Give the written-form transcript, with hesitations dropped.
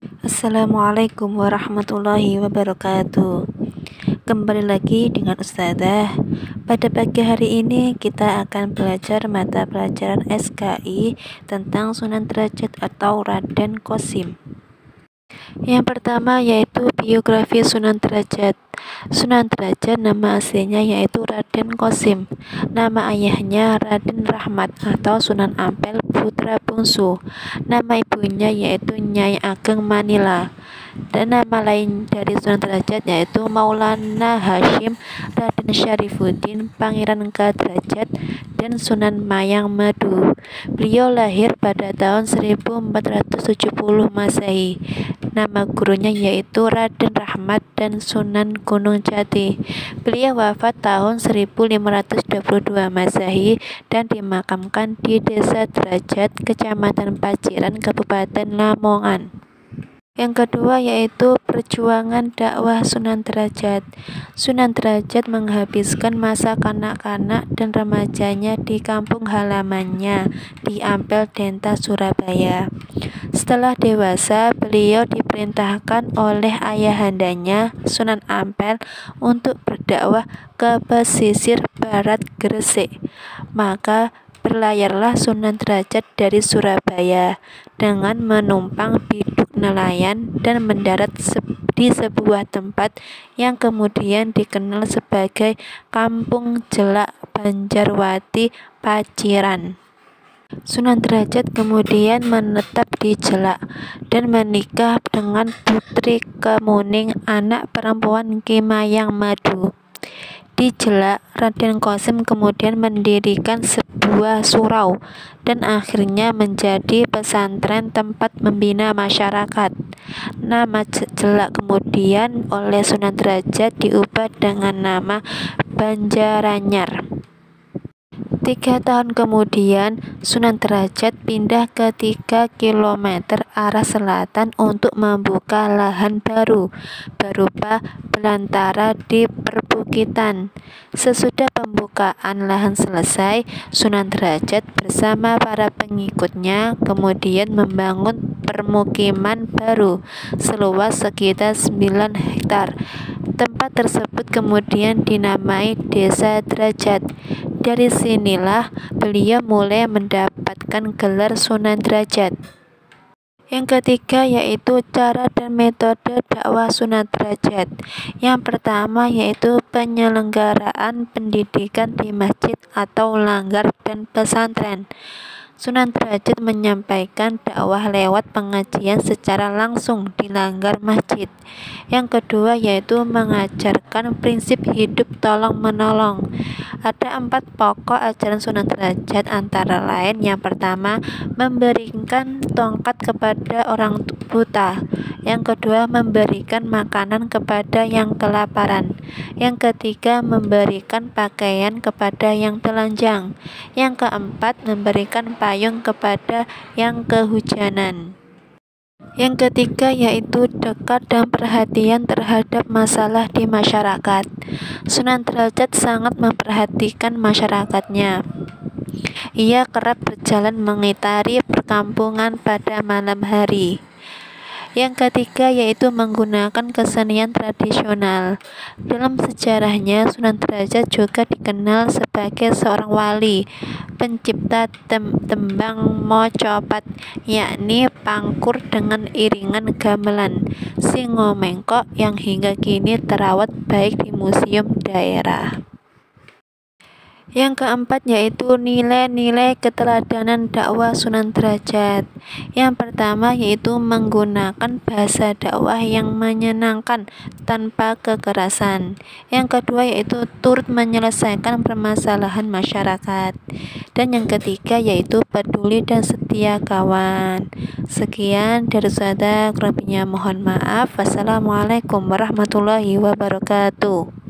Assalamualaikum warahmatullahi wabarakatuh. Kembali lagi dengan Ustazah. Pada pagi hari ini kita akan belajar mata pelajaran SKI tentang Sunan Derajat atau Raden Qasim. Yang pertama yaitu biografi Sunan Derajat. Sunan Derajat nama aslinya yaitu Raden Qasim. Nama ayahnya Raden Rahmat atau Sunan Ampel putra bungsu. Nama ibunya yaitu Nyai Ageng Manila. Dan nama lain dari Sunan Derajat yaitu Maulana Hashim Raden Syarifuddin Pangeran Kadrajat dan Sunan Mayang Madu. Beliau lahir pada tahun 1470 Masehi. Nama gurunya yaitu Raden Rahmat dan Sunan Gunung Jati. Beliau wafat tahun 1522 Masehi dan dimakamkan di Desa Derajat, Kecamatan Paciran, Kabupaten Lamongan. Yang kedua yaitu perjuangan dakwah Sunan Derajat. Sunan Derajat menghabiskan masa kanak-kanak dan remajanya di kampung halamannya di Ampel Denta, Surabaya. Setelah dewasa, beliau diperintahkan oleh ayahandanya Sunan Ampel untuk berdakwah ke pesisir barat Gresik. Maka berlayarlah Sunan Derajat dari Surabaya dengan menumpang biduk nelayan dan mendarat di sebuah tempat yang kemudian dikenal sebagai Kampung Jelak Banjarwati Paciran. Sunan Derajat kemudian menetap di Jelak dan menikah dengan Putri Kemuning, anak perempuan Ki Mayang Madu. Di Jelak, Raden Qasim kemudian mendirikan sebuah surau dan akhirnya menjadi pesantren tempat membina masyarakat. Nama Jelak kemudian oleh Sunan Derajat diubah dengan nama Banjaranyar. 3 tahun kemudian, Sunan Derajat pindah ke 3 km arah selatan untuk membuka lahan baru berupa belantara di perbukitan. Sesudah pembukaan lahan selesai, Sunan Derajat bersama para pengikutnya kemudian membangun permukiman baru seluas sekitar 9 hektar. Tempat tersebut kemudian dinamai Desa Derajat. Dari sinilah beliau mulai mendapatkan gelar Sunan Derajat. Yang ketiga yaitu cara dan metode dakwah Sunan Derajat. Yang pertama yaitu penyelenggaraan pendidikan di masjid atau langgar dan pesantren. Sunan Derajat menyampaikan dakwah lewat pengajian secara langsung di langgar masjid. Yang kedua yaitu mengajarkan prinsip hidup tolong-menolong. Ada 4 pokok ajaran Sunan Derajat, antara lain yang pertama memberikan tongkat kepada orang buta. Yang kedua memberikan makanan kepada yang kelaparan. Yang ketiga memberikan pakaian kepada yang telanjang. Yang keempat memberikan payung kepada yang kehujanan. Yang ketiga yaitu dekat dan perhatian terhadap masalah di masyarakat. Sunan Derajat sangat memperhatikan masyarakatnya. Ia kerap berjalan mengitari perkampungan pada malam hari. Yang ketiga yaitu menggunakan kesenian tradisional. Dalam sejarahnya, Sunan Derajat juga dikenal sebagai seorang wali, pencipta tembang mocopat, yakni pangkur dengan iringan gamelan Singo Mengkok yang hingga kini terawat baik di museum daerah. Yang keempat yaitu nilai-nilai keteladanan dakwah Sunan Derajat. Yang pertama yaitu menggunakan bahasa dakwah yang menyenangkan tanpa kekerasan. Yang kedua yaitu turut menyelesaikan permasalahan masyarakat. Dan yang ketiga yaitu peduli dan setia kawan. Sekian dari saya, kurang lebihnya mohon maaf. Wassalamualaikum warahmatullahi wabarakatuh.